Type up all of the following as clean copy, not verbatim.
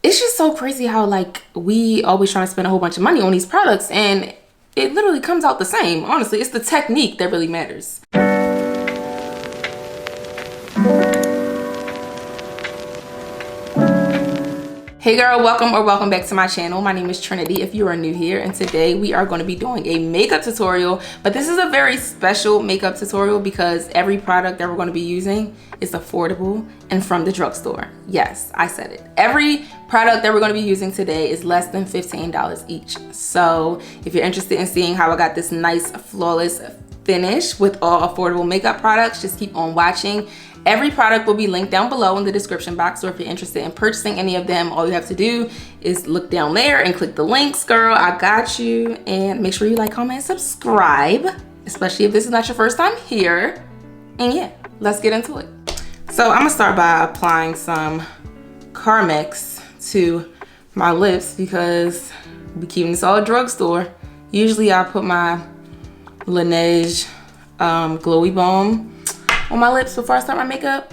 it's just so crazy how like we always trying to spend a whole bunch of money on these products and it literally comes out the same. Honestly, it's the technique that really matters. Hey girl, welcome back to my channel. My name is Trinity if you are new here, and today we are going to be doing a makeup tutorial, but this is a very special makeup tutorial because every product that we're going to be using is affordable and from the drugstore. Yes, I said it. Every product that we're going to be using today is less than $15 each. So if you're interested in seeing how I got this nice flawless finish with all affordable makeup products, just keep on watching. Every product will be linked down below in the description box, so if you're interested in purchasing any of them, all you have to do is look down there and click the links, girl. I got you. And make sure you like, comment, and subscribe, especially if this is not your first time here. And yeah, let's get into it. So I'm gonna start by applying some Carmex to my lips because we keeping this all drugstore. Usually I put my Laneige glowy balm on my lips before I start my makeup,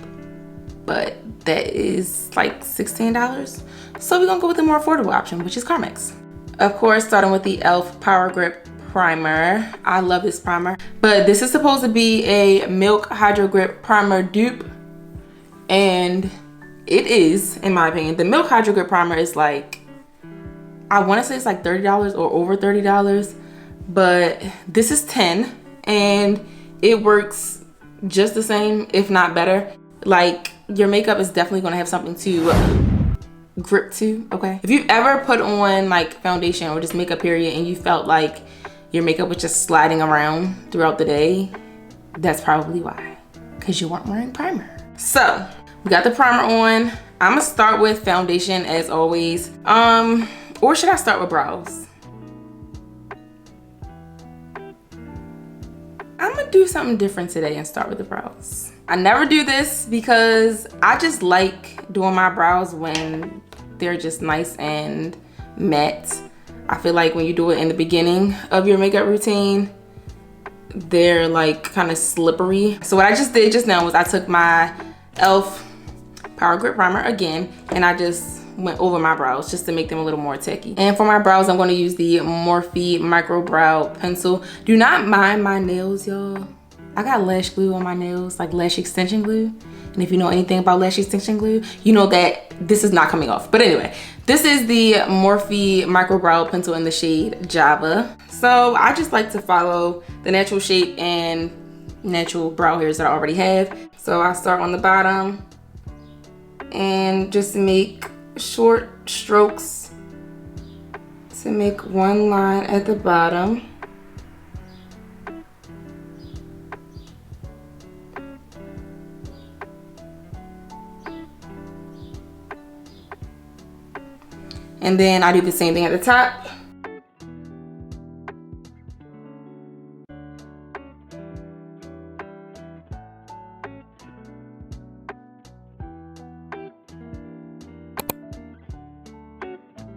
but that is like $16. So we're gonna go with the more affordable option, which is Carmex. Of course, starting with the e.l.f. Power Grip Primer. I love this primer, but this is supposed to be a Milk Hydro Grip Primer dupe, and it is, in my opinion. The Milk Hydro Grip Primer is like, I wanna say it's like $30 or over $30, but this is $10, and it works just the same, if not better. Like, your makeup is definitely gonna have something to grip to, okay? If you've ever put on like foundation or just makeup period and you felt like your makeup was just sliding around throughout the day, that's probably why, because you weren't wearing primer. So we got the primer on. I'm gonna start with foundation as always. Or should I start with brows? I'm gonna do something different today and start with the brows. I never do this because I just like doing my brows when they're just nice and matte. I feel like when you do it in the beginning of your makeup routine, they're like kind of slippery. So what I just did just now was I took my e.l.f. Power Grip Primer again, and I just went over my brows just to make them a little more tacky. And for my brows, I'm going to use the Morphe Micro Brow Pencil. Do not mind my nails, y'all. I got lash glue on my nails, like lash extension glue. And if you know anything about lash extension glue, you know that this is not coming off. But anyway, this is the Morphe Micro Brow Pencil in the shade Java. So I just like to follow the natural shape and natural brow hairs that I already have. So I start on the bottom and just make short strokes to make one line at the bottom. And then I do the same thing at the top.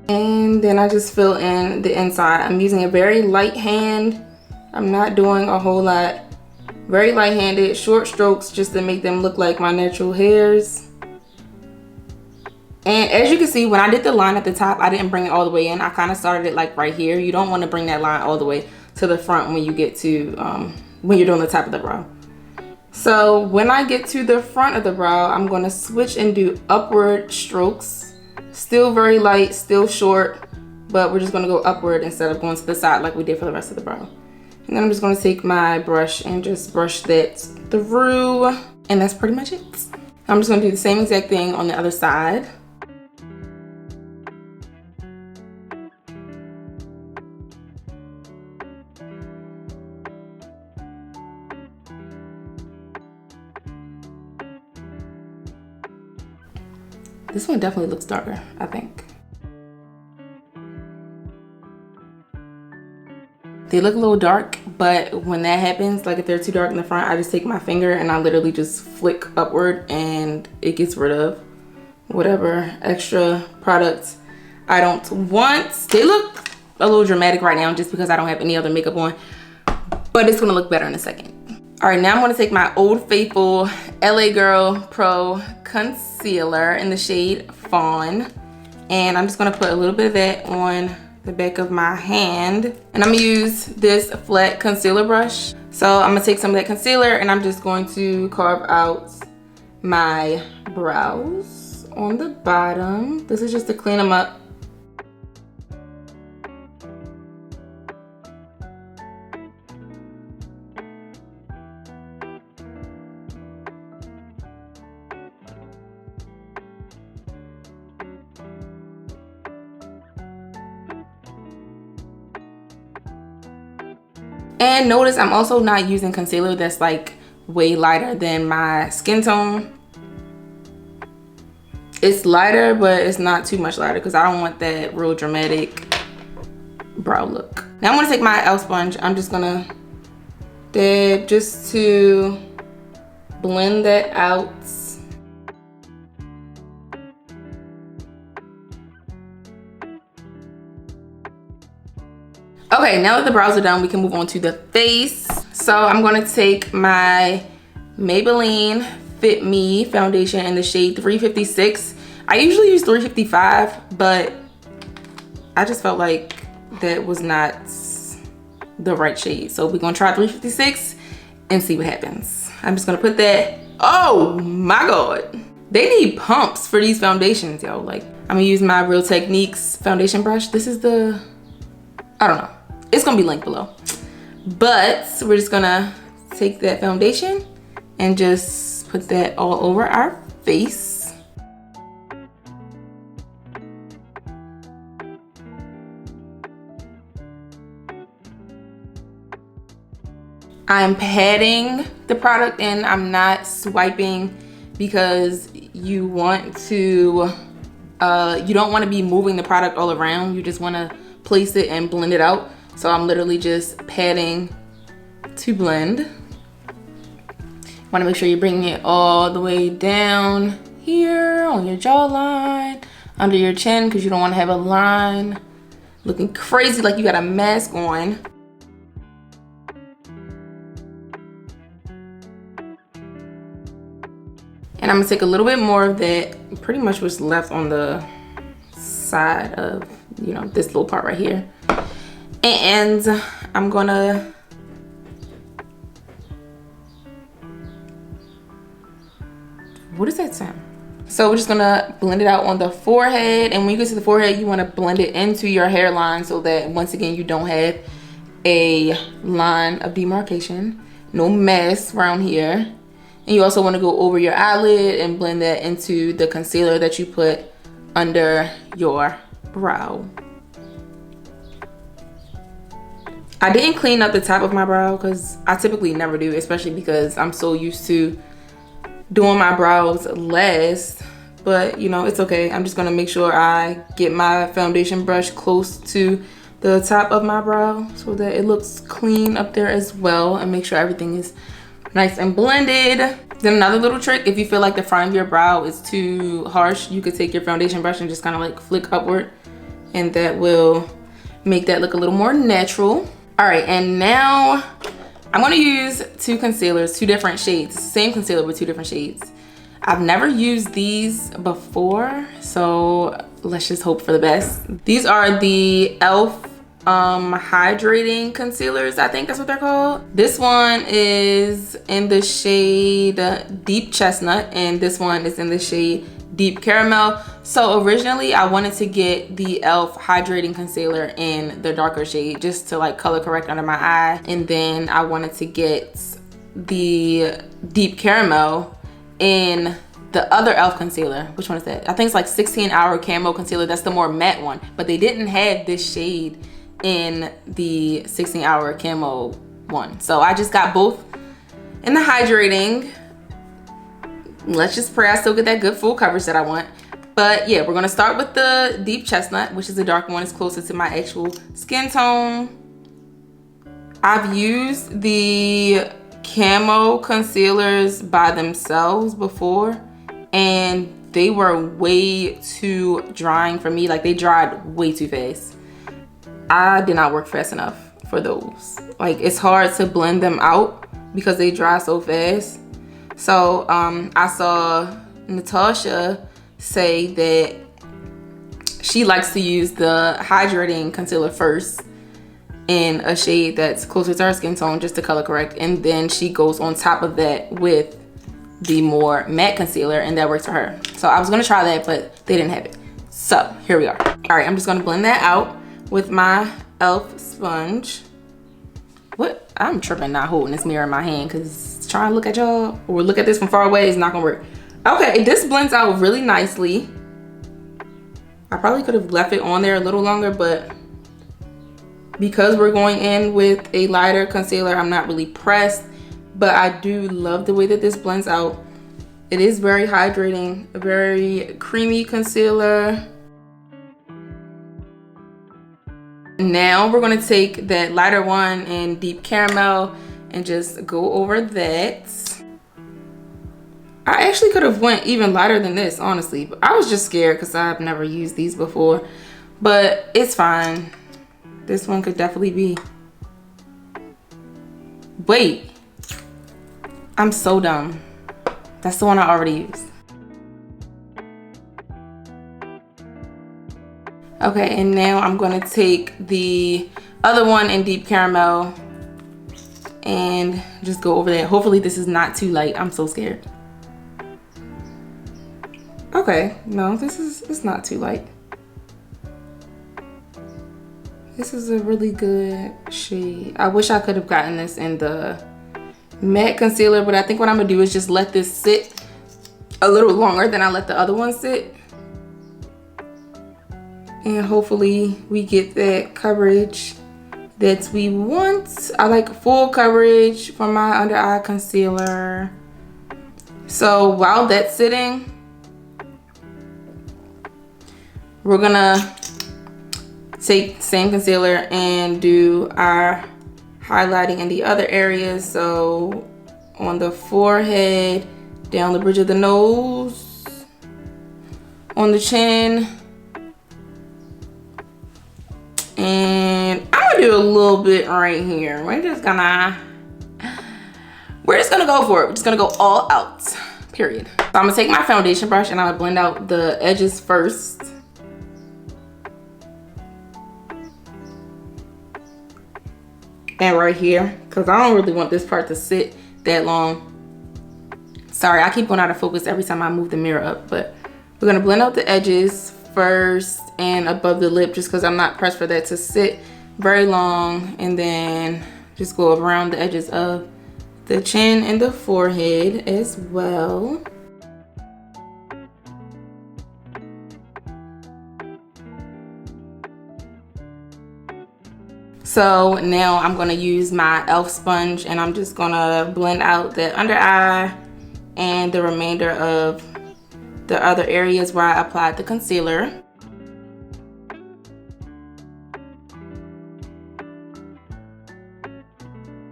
And then I just fill in the inside. I'm using a very light hand. I'm not doing a whole lot. Very light-handed, short strokes just to make them look like my natural hairs. And as you can see, when I did the line at the top, I didn't bring it all the way in. I kind of started it like right here. You don't want to bring that line all the way to the front when you get to, when you're doing the top of the brow. So when I get to the front of the brow, I'm going to switch and do upward strokes. Still very light, still short, but we're just gonna go upward instead of going to the side like we did for the rest of the brow. And then I'm just gonna take my brush and just brush that through, and that's pretty much it. I'm just gonna do the same exact thing on the other side. This one definitely looks darker, I think. They look a little dark, but when that happens, like if they're too dark in the front, I just take my finger and I literally just flick upward and it gets rid of whatever extra products I don't want. They look a little dramatic right now just because I don't have any other makeup on, but it's gonna look better in a second. All right, now I'm gonna take my Old Faithful LA Girl Pro Concealer in the shade Fawn. And I'm just gonna put a little bit of that on the back of my hand. And I'm gonna use this flat concealer brush. So I'm gonna take some of that concealer and I'm just going to carve out my brows on the bottom. This is just to clean them up. And notice I'm also not using concealer that's like way lighter than my skin tone. It's lighter, but it's not too much lighter because I don't want that real dramatic brow look. Now I'm gonna take my e.l.f. sponge. I'm just gonna dab just to blend that out. Okay, now that the brows are done, we can move on to the face. So I'm gonna take my Maybelline Fit Me foundation in the shade 356. I usually use 355, but I just felt like that was not the right shade. So we're gonna try 356 and see what happens. I'm just gonna put that, oh my God. They need pumps for these foundations, yo. Like, I'm gonna use my Real Techniques foundation brush. This is the, I don't know. It's gonna be linked below. But we're just gonna take that foundation and just put that all over our face. I'm patting the product in. I'm not swiping because you want to, you don't want to be moving the product all around. You just want to place it and blend it out. So I'm literally just patting to blend. Want to make sure you're bringing it all the way down here on your jawline, under your chin, because you don't want to have a line looking crazy like you got a mask on. And I'm gonna take a little bit more of that, pretty much what's left on the side of, you know, this little part right here. And I'm gonna what is that sound? So we're just gonna blend it out on the forehead, and when you get to the forehead, you want to blend it into your hairline so that once again you don't have a line of demarcation, no mess around here. And you also want to go over your eyelid and blend that into the concealer that you put under your brow. I didn't clean up the top of my brow because I typically never do, especially because I'm so used to doing my brows last. But you know, it's okay. I'm just gonna make sure I get my foundation brush close to the top of my brow so that it looks clean up there as well, and make sure everything is nice and blended. Then another little trick, if you feel like the front of your brow is too harsh, you could take your foundation brush and just kind of like flick upward, and that will make that look a little more natural. All right, and now I'm gonna use two concealers, two different shades. Same concealer with two different shades. I've never used these before, so let's just hope for the best. These are the e.l.f. hydrating concealers, I think that's what they're called. This one is in the shade Deep Chestnut, and this one is in the shade Deep Caramel. So originally I wanted to get the e.l.f. hydrating concealer in the darker shade just to like color correct under my eye, and then I wanted to get the Deep Caramel in the other e.l.f. concealer. Which one is that? I think it's like 16-hour camo concealer. That's the more matte one, but they didn't have this shade in the 16-hour camo one, so I just got both in the hydrating. Let's just pray I still get that good full coverage that I want. But yeah, we're gonna start with the Deep Chestnut, which is the dark one. It's closer to my actual skin tone. I've used the camo concealers by themselves before, and they were way too drying for me. Like, they dried way too fast. I did not work fast enough for those. Like, it's hard to blend them out because they dry so fast. So I saw Natasha say that she likes to use the hydrating concealer first in a shade that's closer to her skin tone, just to color correct, and then she goes on top of that with the more matte concealer, and that works for her. So I was gonna try that, but they didn't have it. So here we are. All right, I'm just gonna blend that out with my e.l.f. sponge. What? I'm tripping not holding this mirror in my hand, because trying to look at y'all or look at this from far away is not gonna work. Okay, this blends out really nicely. I probably could have left it on there a little longer, but because we're going in with a lighter concealer, I'm not really pressed, but I do love the way that this blends out. It is very hydrating, a very creamy concealer. Now we're gonna take that lighter one in Deep Caramel and just go over that. I actually could have went even lighter than this, honestly, but I was just scared because I've never used these before, but it's fine. This one could definitely be. Wait, I'm so dumb. That's the one I already used. Okay, and now I'm gonna take the other one in Deep Caramel and just go over that. Hopefully this is not too light. I'm so scared. Okay, no, it's not too light. This is a really good shade. I wish I could have gotten this in the matte concealer, but I think what I'm gonna do is just let this sit a little longer than I let the other one sit. And hopefully we get that coverage that we want. I like full coverage for my under eye concealer. So while that's sitting, we're gonna take the same concealer and do our highlighting in the other areas. So on the forehead, down the bridge of the nose, on the chin, and I'm gonna do a little bit right here. We're just gonna go for it. We're just gonna go all out, period. So I'm gonna take my foundation brush and I'm gonna blend out the edges first. And right here, because I don't really want this part to sit that long. Sorry, I keep going out of focus every time I move the mirror up, but we're gonna blend out the edges first and above the lip, just because I'm not pressed for that to sit very long, and then just go around the edges of the chin and the forehead as well. So now I'm gonna use my e.l.f. sponge and I'm just gonna blend out the under eye and the remainder of the other areas where I applied the concealer.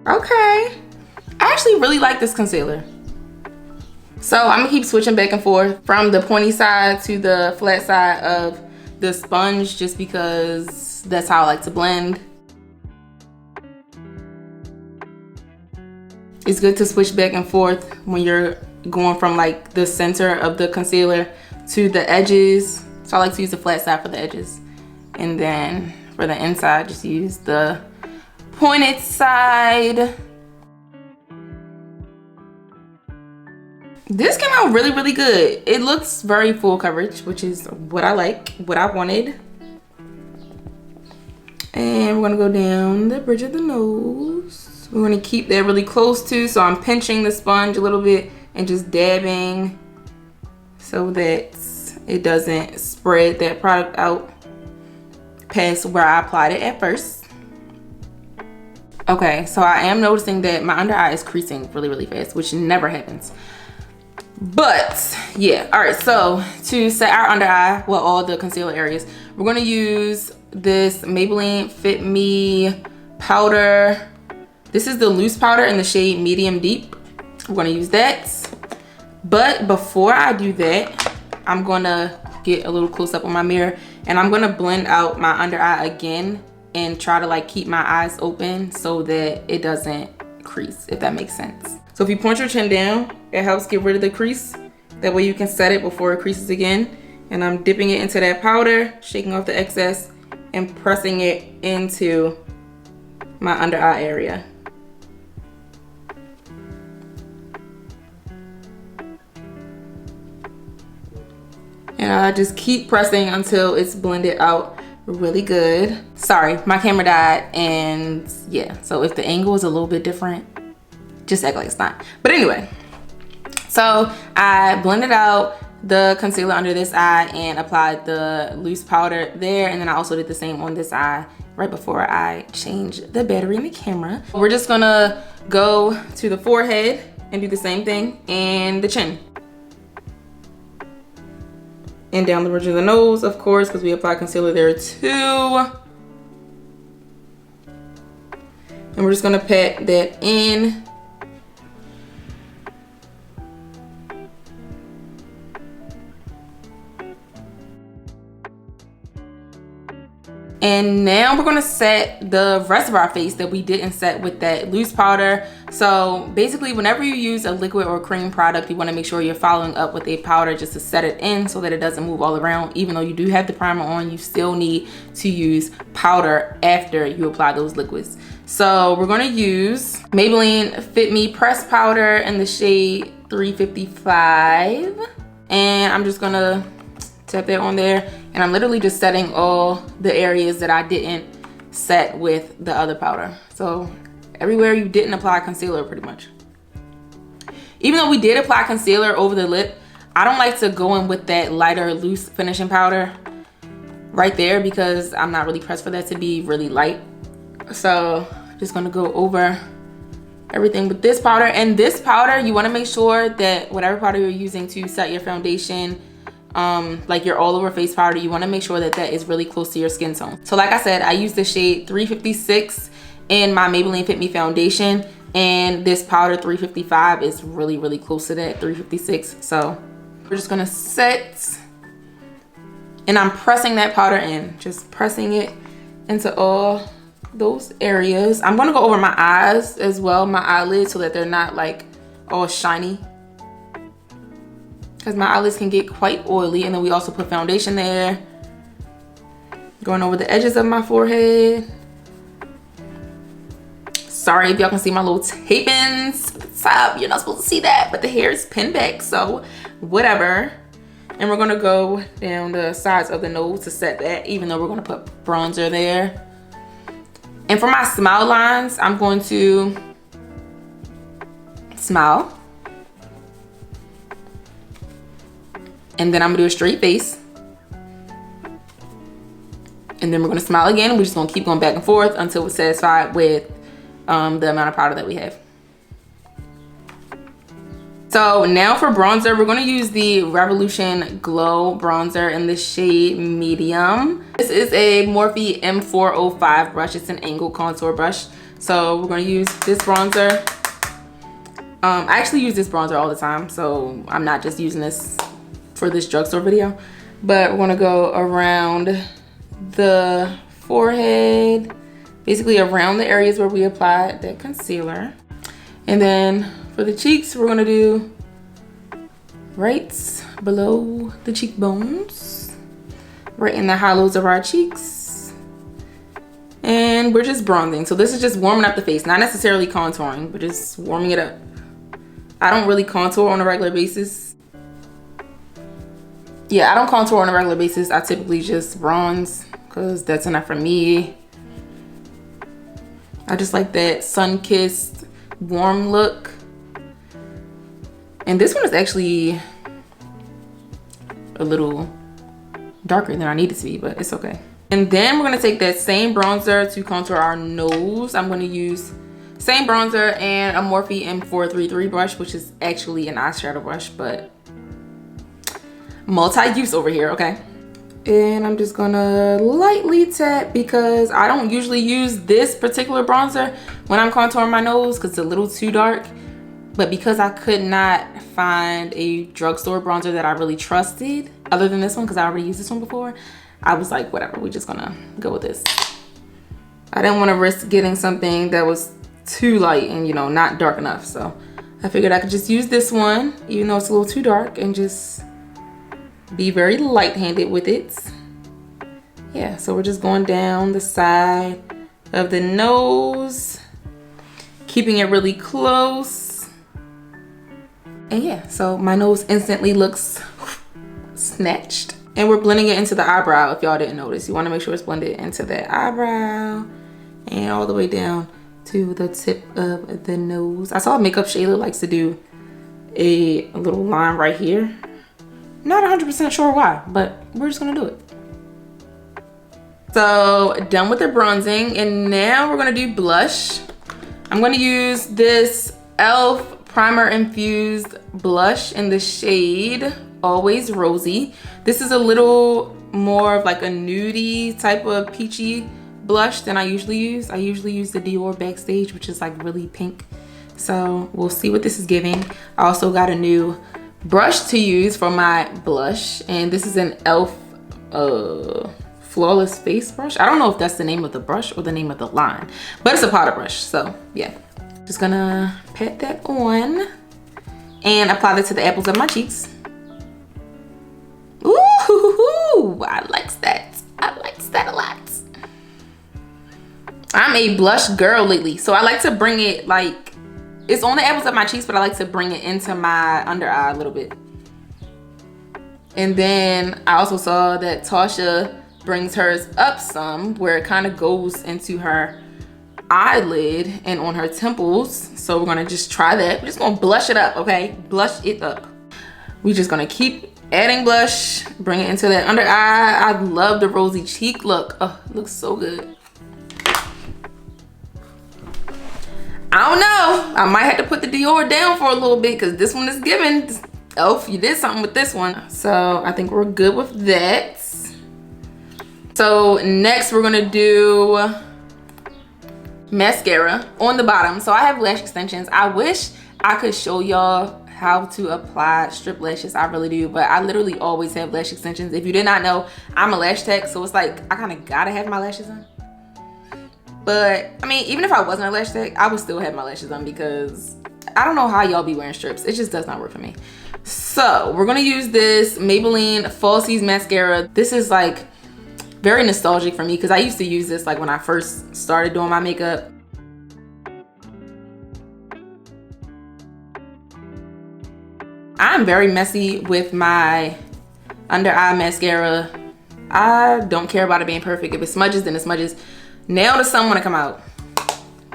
Okay, I actually really like this concealer. So I'm gonna keep switching back and forth from the pointy side to the flat side of the sponge, just because that's how I like to blend. It's good to switch back and forth when you're going from like the center of the concealer to the edges. So I like to use the flat side for the edges. And then for the inside, just use the pointed side. This came out really, really good. It looks very full coverage, which is what I like, what I wanted. And we're gonna go down the bridge of the nose. We're gonna keep that really close to, so I'm pinching the sponge a little bit and just dabbing so that it doesn't spread that product out past where I applied it at first. Okay, so I am noticing that my under eye is creasing really, really fast, which never happens. But yeah, all right, so to set our under eye, well, all the concealer areas, we're gonna use this Maybelline Fit Me powder. This is the loose powder in the shade Medium Deep. We're gonna use that. But before I do that, I'm gonna get a little close up on my mirror and I'm gonna blend out my under eye again and try to like keep my eyes open so that it doesn't crease, if that makes sense. So if you point your chin down, it helps get rid of the crease. That way you can set it before it creases again. And I'm dipping it into that powder, shaking off the excess, and pressing it into my under eye area. And I just keep pressing until it's blended out really good. Sorry, my camera died, and yeah, so if the angle is a little bit different, just act like it's not. But anyway, so I blended out the concealer under this eye and applied the loose powder there, and then I also did the same on this eye right before I changed the battery in the camera. We're just gonna go to the forehead and do the same thing, and the chin. And down the bridge of the nose, of course, because we applied concealer there too. And we're just gonna pat that in. And now we're gonna set the rest of our face that we didn't set with that loose powder. So basically, whenever you use a liquid or cream product, you wanna make sure you're following up with a powder just to set it in so that it doesn't move all around. Even though you do have the primer on, you still need to use powder after you apply those liquids. So we're gonna use Maybelline Fit Me Press Powder in the shade 355. And I'm just gonna tap that on there, and I'm literally just setting all the areas that I didn't set with the other powder. So everywhere you didn't apply concealer, pretty much. Even though we did apply concealer over the lip, I don't like to go in with that lighter loose finishing powder right there because I'm not really pressed for that to be really light. So just gonna go over everything with this powder. And this powder, you wanna make sure that whatever powder you're using to set your foundation, like your all over face powder, you want to make sure that that is really close to your skin tone. So like I said, I use the shade 356 in my Maybelline Fit Me foundation, and this powder 355 is really close to that 356. So we're just gonna set, and I'm pressing that powder in, just pressing it into all those areas. I'm gonna go over my eyes as well, my eyelids, so that they're not like all shiny, because my eyelids can get quite oily. And then we also put foundation there. Going over the edges of my forehead. Sorry if y'all can see my little tape-ins at the top. You're not supposed to see that, but the hair is pinned back, so whatever. And we're gonna go down the sides of the nose to set that, even though we're gonna put bronzer there. And for my smile lines, I'm going to smile. And then I'm gonna do a straight face. And then we're gonna smile again. We're just gonna keep going back and forth until we're satisfied with the amount of powder that we have. So now for bronzer, we're gonna use the Revolution Glow Bronzer in the shade Medium. This is a Morphe M405 brush. It's an angle contour brush. So we're gonna use this bronzer. I actually use this bronzer all the time, so I'm not just using this for this drugstore video, but we're gonna go around the forehead, basically around the areas where we applied that concealer. And then for the cheeks, we're gonna do right below the cheekbones, right in the hollows of our cheeks. And we're just bronzing. So this is just warming up the face, not necessarily contouring, but just warming it up. I don't really contour on a regular basis. Yeah, I don't contour on a regular basis. I typically just bronze because that's enough for me. I just like that sun-kissed, warm look. And this one is actually a little darker than I need it to be, but it's okay. And then we're gonna take that same bronzer to contour our nose. I'm gonna use same bronzer and a Morphe M433 brush, which is actually an eyeshadow brush, but multi-use over here, okay? And I'm just gonna lightly tap because I don't usually use this particular bronzer when I'm contouring my nose because it's a little too dark. But because I could not find a drugstore bronzer that I really trusted other than this one, because I already used this one before, I was like, whatever, we're just gonna go with this. I didn't want to risk getting something that was too light and, you know, not dark enough. So I figured I could just use this one, even though it's a little too dark, and just be very light-handed with it. Yeah, so we're just going down the side of the nose, keeping it really close. And yeah, so my nose instantly looks snatched. And we're blending it into the eyebrow, if y'all didn't notice. You want to make sure it's blended into the eyebrow and all the way down to the tip of the nose. I saw Makeup Shayla likes to do a little line right here. Not 100% sure why, but we're just gonna do it. So done with the bronzing, and now we're gonna do blush. I'm gonna use this e.l.f. primer infused blush in the shade Always Rosy. This is a little more of like a nudie type of peachy blush than I usually use. I usually use the Dior Backstage, which is like really pink. So we'll see what this is giving. I also got a new brush to use for my blush, and this is an e.l.f. Flawless Face Brush. I don't know if that's the name of the brush or the name of the line, but it's a powder brush. So yeah, just gonna pat that on and apply that to the apples of my cheeks. Ooh, I likes that. I likes that a lot. I'm a blush girl lately, so I like to bring it like, it's on the apples of my cheeks, but I like to bring it into my under eye a little bit. And then I also saw that Tasha brings hers up some, where it kind of goes into her eyelid and on her temples. So we're gonna just try that. We're just gonna blush it up, okay? Blush it up. We're just gonna keep adding blush, bring it into that under eye. I love the rosy cheek look. Oh, it looks so good. I don't know, I might have to put the Dior down for a little bit because this one is giving. e.l.f., you did something with this one. So I think we're good with that. So next we're gonna do mascara on the bottom. So I have lash extensions. I wish I could show y'all how to apply strip lashes. I really do, but I literally always have lash extensions. If you did not know, I'm a lash tech, so it's like I kind of gotta have my lashes on. But I mean, even if I wasn't a lash tech, I would still have my lashes on because I don't know how y'all be wearing strips. It just does not work for me. So we're gonna use this Maybelline Falsies mascara. This is like very nostalgic for me because I used to use this like when I first started doing my makeup. I'm very messy with my under eye mascara. I don't care about it being perfect. If it smudges, then it smudges. Now the sun wanna come out.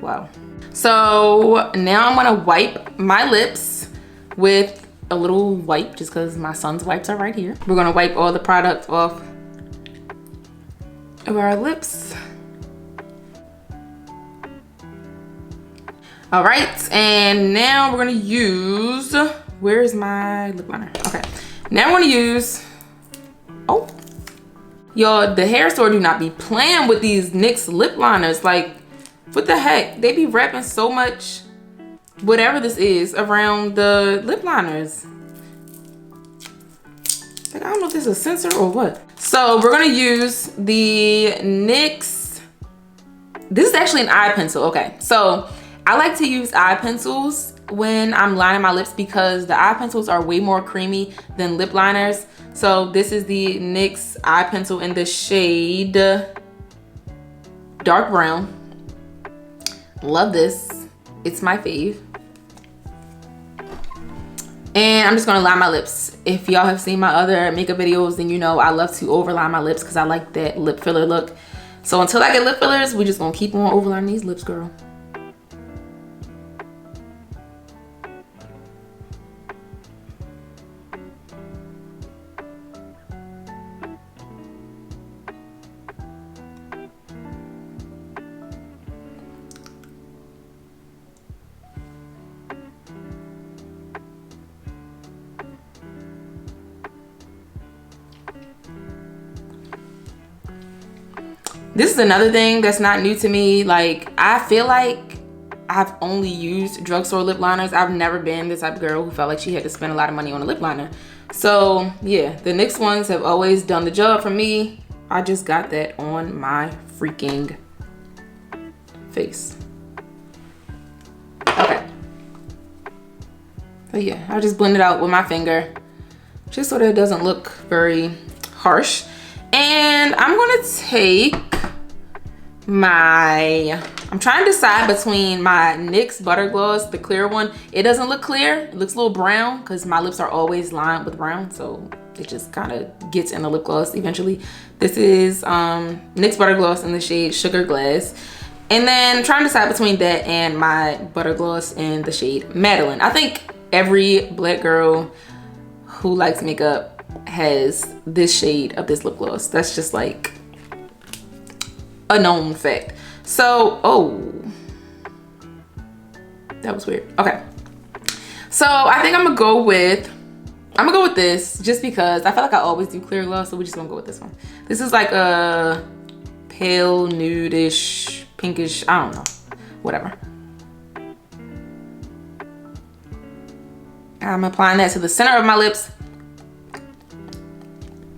Wow. So now I'm gonna wipe my lips with a little wipe just because my son's wipes are right here. We're gonna wipe all the product off of our lips. All right, and now we're gonna use, where's my lip liner? Okay, now we're gonna use, oh, y'all, the hair store do not be playing with these NYX lip liners. Like, what the heck? They be wrapping so much, whatever this is, around the lip liners. Like, I don't know if this is a sensor or what. So we're gonna use the NYX, this is actually an eye pencil, okay. So I like to use eye pencils when I'm lining my lips because the eye pencils are way more creamy than lip liners. So this is the NYX eye pencil in the shade dark brown. Love this, it's my fave. And I'm just gonna line my lips. If y'all have seen my other makeup videos, then you know I love to overline my lips because I like that lip filler look. So until I get lip fillers, we're just gonna keep on overlining these lips, girl. This is another thing that's not new to me. Like, I feel like I've only used drugstore lip liners. I've never been the type of girl who felt like she had to spend a lot of money on a lip liner. So yeah, the NYX ones have always done the job for me. I just got that on my freaking face. Okay. But yeah, I just blend it out with my finger. just so that it doesn't look very harsh. And I'm gonna take I'm trying to decide between my NYX Butter Gloss, the clear one. It doesn't look clear, it looks a little brown because my lips are always lined with brown, so it just kind of gets in the lip gloss eventually. This is NYX Butter Gloss in the shade Sugar Glass. And then trying to decide between that and my Butter Gloss in the shade Madeline. I think every black girl who likes makeup has this shade of this lip gloss. That's just like a known fact. So, oh, that was weird. Okay, so I think I'm gonna go with this just because I feel like I always do clear gloss, so we're just gonna go with this one. This is like a pale nude-ish, pinkish, I don't know, whatever. I'm applying that to the center of my lips.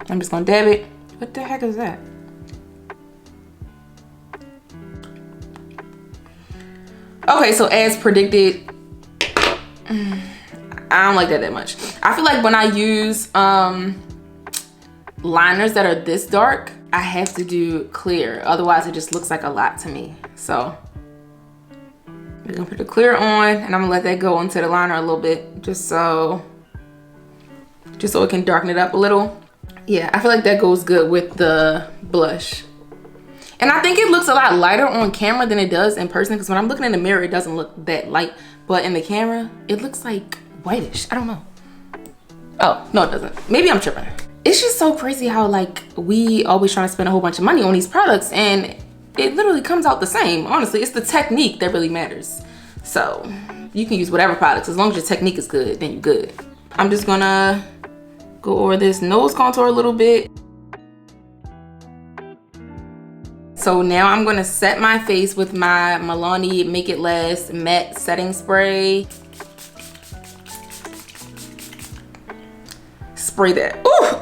I'm just gonna dab it. What the heck is that? Okay, so as predicted, I don't like that much. I feel like when I use liners that are this dark, I have to do clear. Otherwise, it just looks like a lot to me. So we're gonna put the clear on, and I'm gonna let that go into the liner a little bit, just so it can darken it up a little. Yeah, I feel like that goes good with the blush. And I think it looks a lot lighter on camera than it does in person, because when I'm looking in the mirror, it doesn't look that light. But in the camera, it looks like whitish. I don't know. Oh, no, it doesn't. Maybe I'm tripping. It's just so crazy how like we always trying to spend a whole bunch of money on these products and it literally comes out the same. Honestly, it's the technique that really matters. So you can use whatever products. As long as your technique is good, then you're good. I'm just gonna go over this nose contour a little bit. So now I'm gonna set my face with my Milani Make It Last Matte Setting Spray. Spray that. Ooh!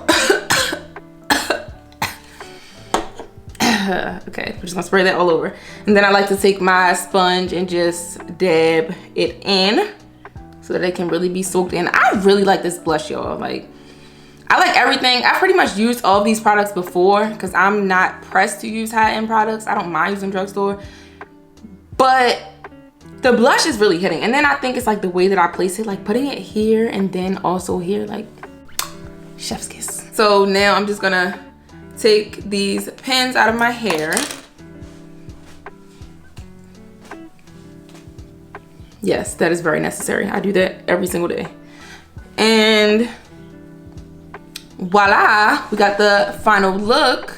Okay, I'm just gonna spray that all over. And then I like to take my sponge and just dab it in so that it can really be soaked in. I really like this blush, y'all. Like, I like everything. I pretty much used all of these products before because I'm not pressed to use high-end products. I don't mind using Drugstore, but the blush is really hitting. And then I think it's like the way that I place it, like putting it here and then also here, like chef's kiss. So now I'm just gonna take these pins out of my hair. Yes, that is very necessary. I do that every single day. And voila, we got the final look.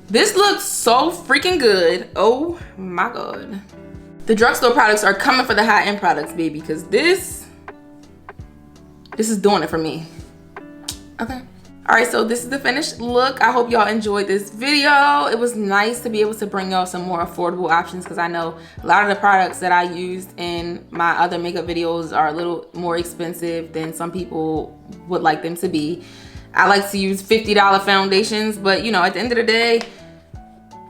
This looks so freaking good. Oh my God. The Drugstore products are coming for the high-end products, baby, because this is doing it for me. Okay. All right, so this is the finished look. I hope y'all enjoyed this video. It was nice to be able to bring y'all some more affordable options because I know a lot of the products that I used in my other makeup videos are a little more expensive than some people would like them to be. I like to use $50 foundations, but you know, at the end of the day,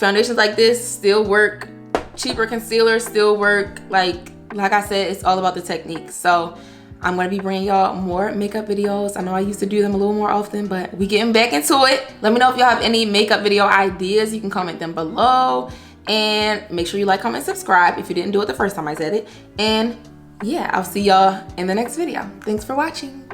foundations like this still work. Cheaper concealers still work. Like I said, it's all about the technique. So I'm gonna be bringing y'all more makeup videos. I know I used to do them a little more often, but we getting back into it. Let me know if y'all have any makeup video ideas. You can comment them below. And make sure you like, comment, subscribe if you didn't do it the first time I said it. And yeah, I'll see y'all in the next video. Thanks for watching.